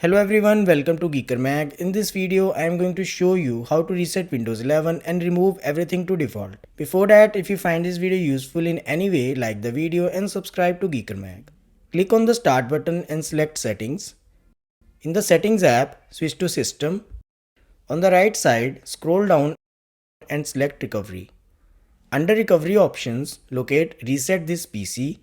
Hello everyone, welcome to Geeker Mag. In this video, I am going to show you how to reset Windows 11 and remove everything to default. Before that, if you find this video useful in any way, like the video and subscribe to Geeker Mag. Click on the Start button and select Settings. In the Settings app, switch to System. On the right side, scroll down and select Recovery. Under Recovery options, locate Reset this PC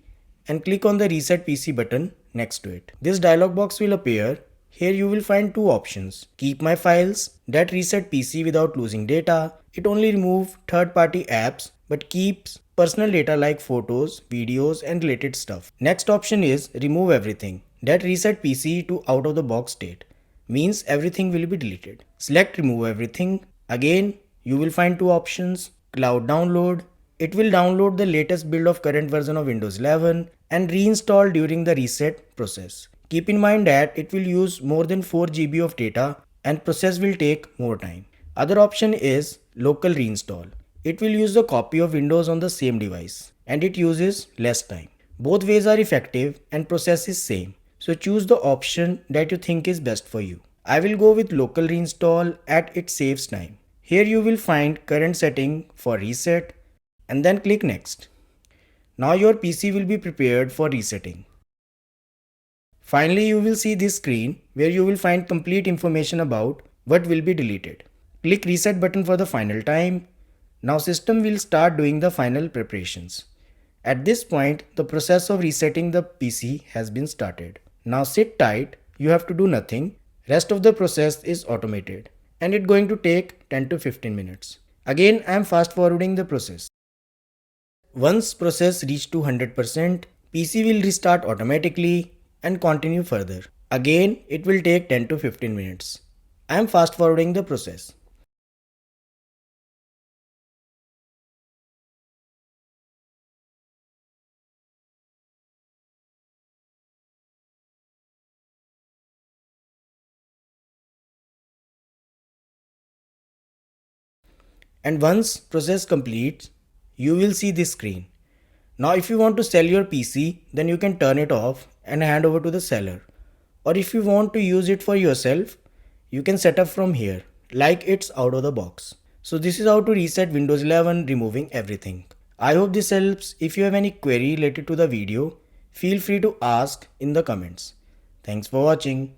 and click on the Reset PC button next to it. This dialog box will appear. Here you will find two options. Keep my files, that reset PC without losing data. It only removes third-party apps but keeps personal data like photos, videos and related stuff. Next option is remove everything. That reset PC to out of the box state. Means everything will be deleted. Select remove everything. Again, you will find two options. Cloud download. It will download the latest build of current version of Windows 11 and reinstall during the reset process. Keep in mind that it will use more than 4 GB of data and process will take more time. Other option is local reinstall. It will use the copy of Windows on the same device and it uses less time. Both ways are effective and process is same. So choose the option that you think is best for you. I will go with local reinstall as it saves time. Here you will find current setting for reset and then click next. Now your PC will be prepared for resetting. Finally, you will see this screen where you will find complete information about what will be deleted. Click reset button for the final time. Now system will start doing the final preparations. At this point, the process of resetting the PC has been started. Now sit tight, you have to do nothing. Rest of the process is automated and it's going to take 10 to 15 minutes. Again, I am fast forwarding the process. Once process reach to 100%, PC will restart automatically and continue further. Again, it will take 10 to 15 minutes. I am fast forwarding the process. And once process completes, you will see this screen. Now if you want to sell your PC, then you can turn it off and hand over to the seller. Or if you want to use it for yourself, you can set up from here, like it's out of the box. So this is how to reset Windows 11 removing everything. I hope this helps. If you have any query related to the video, feel free to ask in the comments. Thanks for watching.